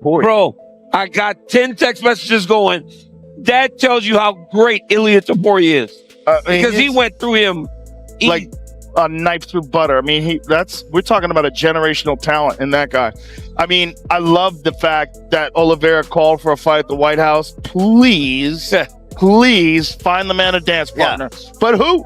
Topuria. Bro, I got 10 text messages going. That tells you how great Ilia Topuria is. Because he went through him like a knife through butter. I mean, we're talking about a generational talent in that guy. I mean, I love the fact that Oliveira called for a fight at the White House. Please, please find the man a dance partner. Yeah. But who?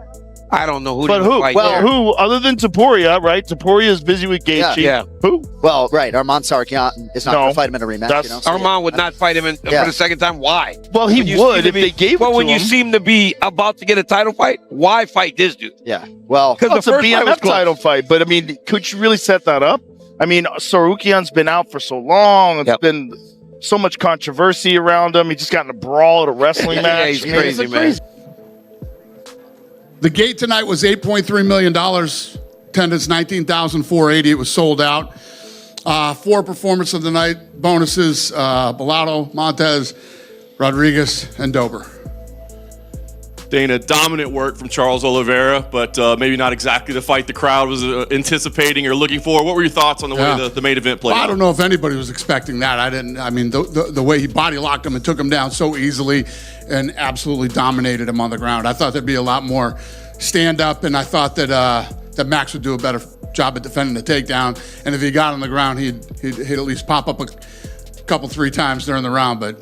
I don't know who. But who? Well, who other than Topuria, right? Topuria is busy with Gaethje. Yeah. Who? Well, right. Arman Tsarukyan is not going to fight him in a rematch. You know? So, Arman would not fight him for the second time. Why? Well, he would if they gave it to him. Well, when you seem to be about to get a title fight, why fight this dude? Yeah. Well, because it's a BMF title fight. But I mean, could you really set that up? I mean, Tsarukyan's been out for so long. It's been so much controversy around him. He just got in a brawl at a wrestling match. He's crazy, man. The gate tonight was $8.3 million. Attendance 19,480. It was sold out. 4 performance of the night bonuses: Bellato, Montez, Rodriguez, and Dober. Dana, dominant work from Charles Oliveira, but maybe not exactly the fight the crowd was anticipating or looking for. What were your thoughts on the way the main event played? Well, I don't know if anybody was expecting that. I didn't. I mean, the way he body locked him and took him down so easily and absolutely dominated him on the ground. I thought there'd be a lot more stand up, and I thought that Max would do a better job at defending the takedown. And if he got on the ground, he'd at least pop up a couple, 3 times during the round. But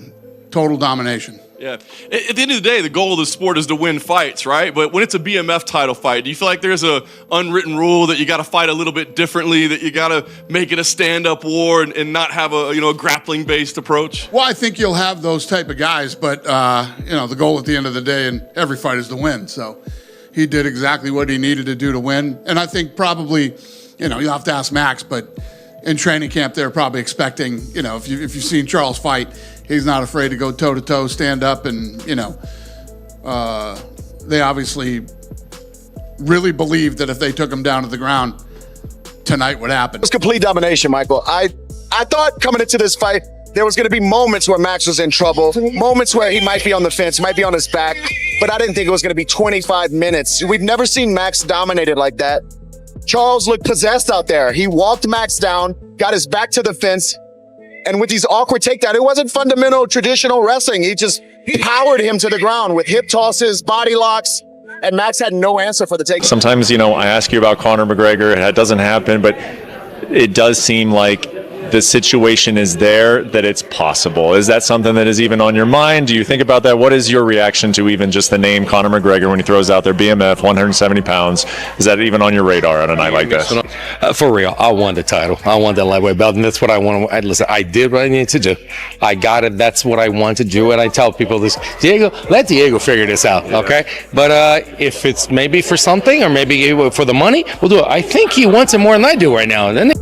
total domination. Yeah. At the end of the day, the goal of the sport is to win fights, right? But when it's a BMF title fight, do you feel like there's a unwritten rule that you got to fight a little bit differently, that you got to make it a stand-up war and not have a grappling-based approach? Well, I think you'll have those type of guys, but the goal at the end of the day in every fight is to win. So he did exactly what he needed to do to win. And I think probably, you'll have to ask Max, but in training camp, they're probably expecting, if you've seen Charles fight, he's not afraid to go toe-to-toe, stand up, and, they obviously really believed that if they took him down to the ground, tonight would happen. It was complete domination, Michael. I thought coming into this fight, there was going to be moments where Max was in trouble, moments where he might be on the fence, might be on his back, but I didn't think it was going to be 25 minutes. We've never seen Max dominated like that. Charles looked possessed out there. He walked Max down, got his back to the fence, and with these awkward takedowns, it wasn't fundamental traditional wrestling. He just powered him to the ground with hip tosses, body locks, and Max had no answer for the takedown. Sometimes, I ask you about Conor McGregor, it doesn't happen, but it does seem like the situation is there, that it's possible. Is that something that is even on your mind? Do you think about that? What is your reaction to even just the name Conor McGregor when he throws out there BMF, 170 pounds? Is that even on your radar on a night like this? For real, I won the title. I won that lightweight belt, and that's what I want. Listen, I did what I needed to do. I got it. That's what I want to do, and I tell people this. Let Diego figure this out, okay? But if it's maybe for something or maybe for the money, we'll do it. I think he wants it more than I do right now. And then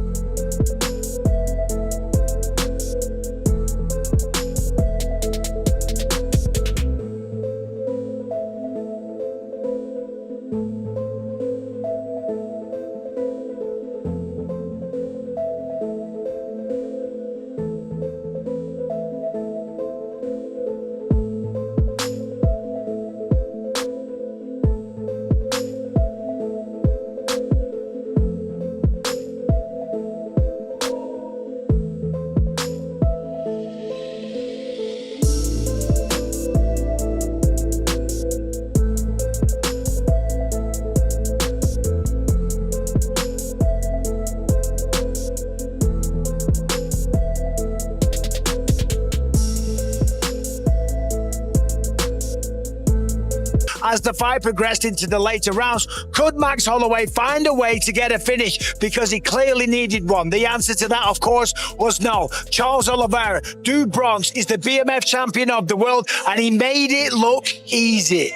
As the fight progressed into the later rounds, could Max Holloway find a way to get a finish? Because he clearly needed one. The answer to that, of course, was no. Charles Oliveira, Dude Bronx, is the BMF champion of the world, and he made it look easy.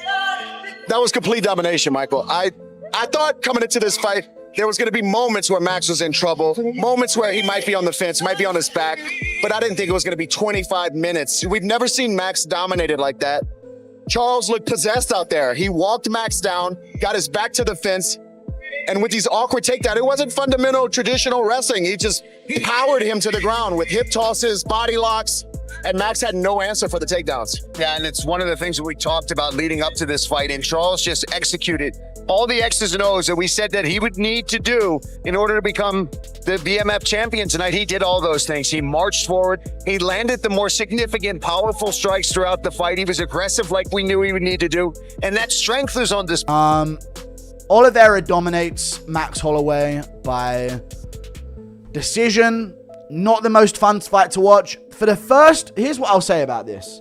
That was complete domination, Michael. I thought coming into this fight, there was going to be moments where Max was in trouble, moments where he might be on the fence, might be on his back, but I didn't think it was going to be 25 minutes. We've never seen Max dominated like that. Charles looked possessed out there. He walked Max down, got his back to the fence, and with these awkward takedowns, it wasn't fundamental traditional wrestling. He just powered him to the ground with hip tosses, body locks, and Max had no answer for the takedowns. Yeah, and it's one of the things that we talked about leading up to this fight, and Charles just executed all the X's and O's that we said that he would need to do in order to become the BMF champion tonight. He did all those things. He marched forward. He landed the more significant, powerful strikes throughout the fight. He was aggressive like we knew he would need to do. And that strength is on display. Oliveira dominates Max Holloway by decision. Not the most fun fight to watch. For the first, here's what I'll say about this.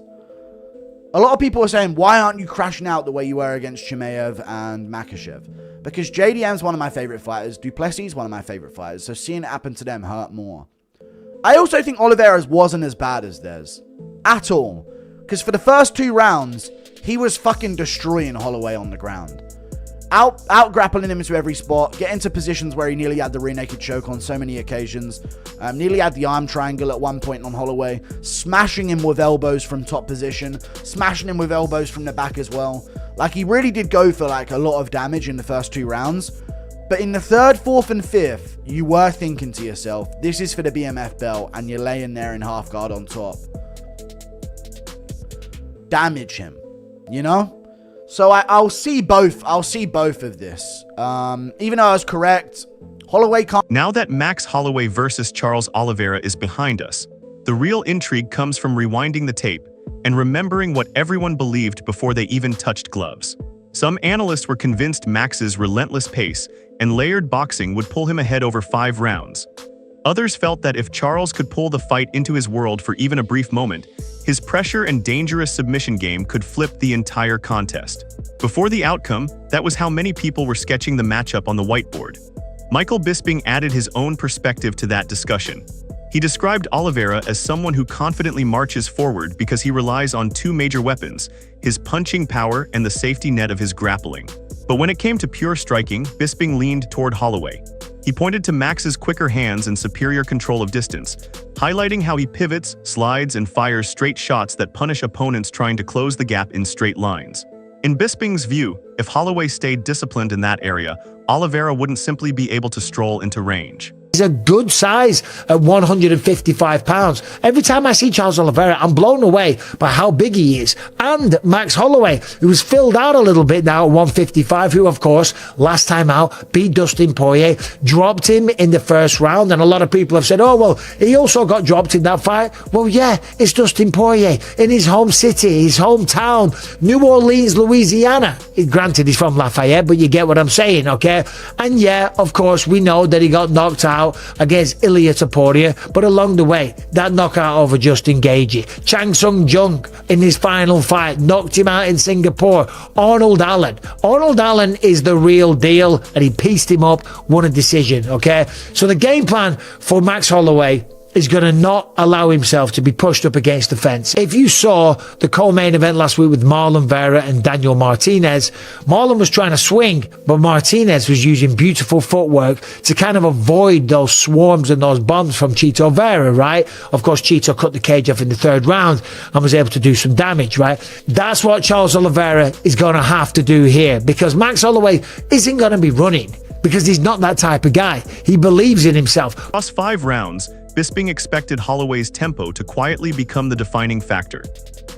A lot of people are saying, why aren't you crashing out the way you were against Chimaev and Makhachev? Because JDM's one of my favorite fighters. Duplessis is one of my favorite fighters. So seeing it happen to them hurt more. I also think Oliveira's wasn't as bad as theirs. At all. Because for the first 2 rounds, he was fucking destroying Holloway on the ground. Out grappling him into every spot, get into positions where he nearly had the rear naked choke on so many occasions, nearly had the arm triangle at one point on Holloway, smashing him with elbows from top position, smashing him with elbows from the back as well. Like, he really did go for like a lot of damage in the first 2 rounds, but in the 3rd, 4th, and 5th, you were thinking to yourself, this is for the BMF belt, and you're laying there in half guard on top. Damage him, you know? So I'll see both. I'll see both of this. Even though I was correct, Holloway can't. Now that Max Holloway versus Charles Oliveira is behind us, the real intrigue comes from rewinding the tape and remembering what everyone believed before they even touched gloves. Some analysts were convinced Max's relentless pace and layered boxing would pull him ahead over 5 rounds. Others felt that if Charles could pull the fight into his world for even a brief moment, his pressure and dangerous submission game could flip the entire contest. Before the outcome, that was how many people were sketching the matchup on the whiteboard. Michael Bisping added his own perspective to that discussion. He described Oliveira as someone who confidently marches forward because he relies on 2 major weapons, his punching power and the safety net of his grappling. But when it came to pure striking, Bisping leaned toward Holloway. He pointed to Max's quicker hands and superior control of distance, highlighting how he pivots, slides, and fires straight shots that punish opponents trying to close the gap in straight lines. In Bisping's view, if Holloway stayed disciplined in that area, Oliveira wouldn't simply be able to stroll into range. He's a good size at 155 pounds. Every time I see Charles Oliveira, I'm blown away by how big he is. And Max Holloway, who was filled out a little bit now at 155, who, of course, last time out, beat Dustin Poirier, dropped him in the first round. And a lot of people have said, oh, well, he also got dropped in that fight. Well, yeah, it's Dustin Poirier in his home city, his hometown, New Orleans, Louisiana. Granted, he's from Lafayette, but you get what I'm saying, okay? And yeah, of course, we know that he got knocked out against Ilia Topuria, but along the way, that knockout over Justin Gaethje. Chang Sung Jung in his final fight knocked him out in Singapore. Arnold Allen is the real deal, and he pieced him up, won a decision, okay? So the game plan for Max Holloway is going to not allow himself to be pushed up against the fence. If you saw the co-main event last week with Marlon Vera and Daniel Martinez, Marlon was trying to swing, but Martinez was using beautiful footwork to kind of avoid those swarms and those bombs from Chito Vera, right? Of course, Chito cut the cage off in the 3rd round and was able to do some damage, right? That's what Charles Oliveira is going to have to do here, because Max Holloway isn't going to be running, because he's not that type of guy. He believes in himself. Across 5 rounds, Bisping expected Holloway's tempo to quietly become the defining factor.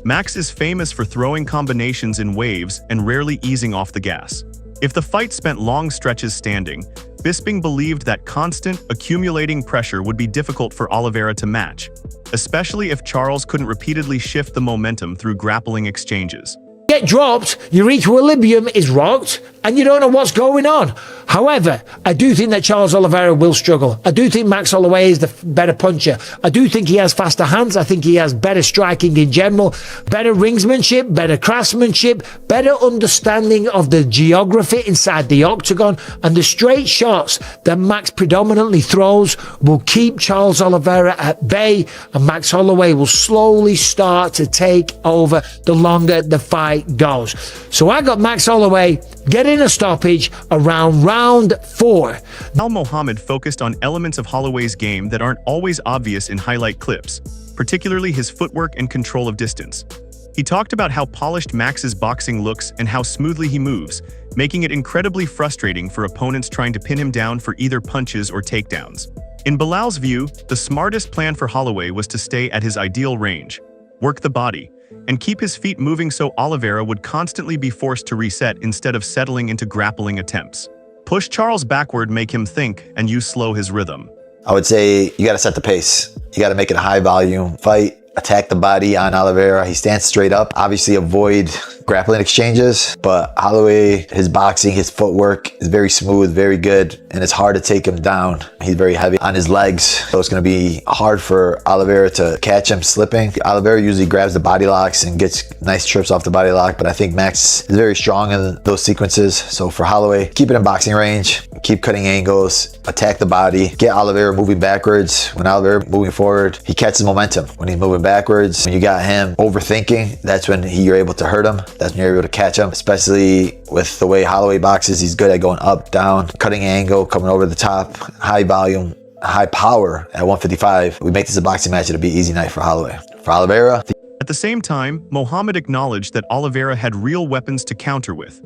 Max is famous for throwing combinations in waves and rarely easing off the gas. If the fight spent long stretches standing, Bisping believed that constant, accumulating pressure would be difficult for Oliveira to match, especially if Charles couldn't repeatedly shift the momentum through grappling exchanges. Get dropped, your equilibrium is rocked, and you don't know what's going on. However, I do think that Charles Oliveira will struggle. I do think Max Holloway is the better puncher. I do think he has faster hands. I think he has better striking in general, better ringsmanship, better craftsmanship, better understanding of the geography inside the octagon, and the straight shots that Max predominantly throws will keep Charles Oliveira at bay, and Max Holloway will slowly start to take over the longer the fight goes. So I got Max Holloway getting a stoppage around round 4. Al Mohammed focused on elements of Holloway's game that aren't always obvious in highlight clips, particularly his footwork and control of distance. He talked about how polished Max's boxing looks and how smoothly he moves, making it incredibly frustrating for opponents trying to pin him down for either punches or takedowns. In Bilal's view, the smartest plan for Holloway was to stay at his ideal range. work the body, and keep his feet moving so Oliveira would constantly be forced to reset instead of settling into grappling attempts. Push Charles backward, make him think, and you slow his rhythm. I would say you got to set the pace. You got to make it a high volume fight. Attack the body on Oliveira. He stands straight up. Obviously avoid grappling exchanges, but Holloway, his boxing, his footwork is very smooth, very good, and it's hard to take him down. He's very heavy on his legs, so it's going to be hard for Oliveira to catch him slipping. Oliveira usually grabs the body locks and gets nice trips off the body lock, but I think Max is very strong in those sequences. So for Holloway, keep it in boxing range, keep cutting angles, attack the body, get Oliveira moving backwards. When Oliveira moving forward, he catches momentum. When he's moving backwards, when you got him overthinking, that's when you're able to hurt him. That's when you're able to catch him, especially with the way Holloway boxes. He's good at going up, down, cutting angle, coming over the top, high volume, high power at 155. We make this a boxing match. It'll be easy night for Holloway. For Oliveira. At the same time, Mohammed acknowledged that Oliveira had real weapons to counter with.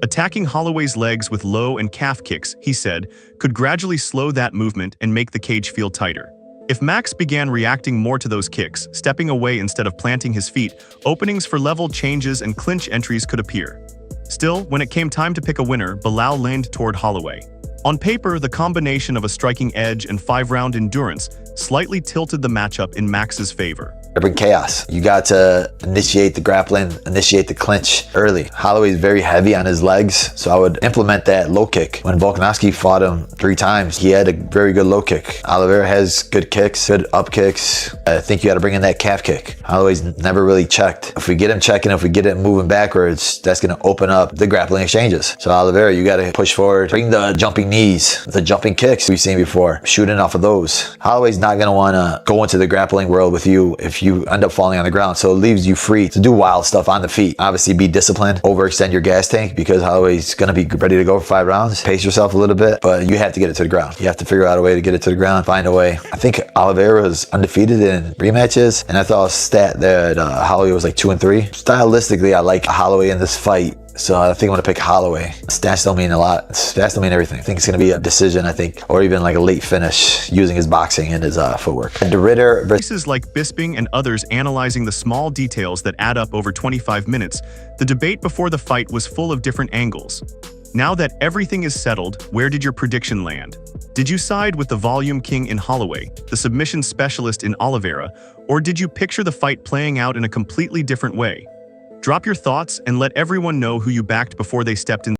Attacking Holloway's legs with low and calf kicks, he said, could gradually slow that movement and make the cage feel tighter. If Max began reacting more to those kicks, stepping away instead of planting his feet, openings for level changes and clinch entries could appear. Still, when it came time to pick a winner, Bilal leaned toward Holloway. On paper, the combination of a striking edge and 5-round endurance slightly tilted the matchup in Max's favor. Bring chaos. You got to initiate the grappling, initiate the clinch early. Holloway's very heavy on his legs, so I would implement that low kick. When Volkanovski fought him 3 times, he had a very good low kick. Oliveira has good kicks, good up kicks. I think you got to bring in that calf kick. Holloway's never really checked. If we get him checking, if we get him moving backwards, that's going to open up the grappling exchanges. So Oliveira, you got to push forward, bring the jumping knees, the jumping kicks we've seen before, shooting off of those. Holloway's not going to want to go into the grappling world with you if you end up falling on the ground, so it leaves you free to do wild stuff on the feet. Obviously be disciplined, overextend your gas tank, because Holloway's gonna be ready to go for 5 rounds. Pace yourself a little bit, but you have to get it to the ground. You have to figure out a way to get it to the ground, find a way. I think Oliveira is undefeated in rematches, and I thought a stat that Holloway was like 2-3. Stylistically, I like Holloway in this fight, so I think I'm gonna pick Holloway. Stats don't mean a lot. Stats don't mean everything. I think it's gonna be a decision, I think, or even like a late finish using his boxing and his footwork. And DeRitter Voices like Bisping and others analyzing the small details that add up over 25 minutes, the debate before the fight was full of different angles. Now that everything is settled, where did your prediction land? Did you side with the volume king in Holloway, the submission specialist in Oliveira, or did you picture the fight playing out in a completely different way? Drop your thoughts and let everyone know who you backed before they stepped in.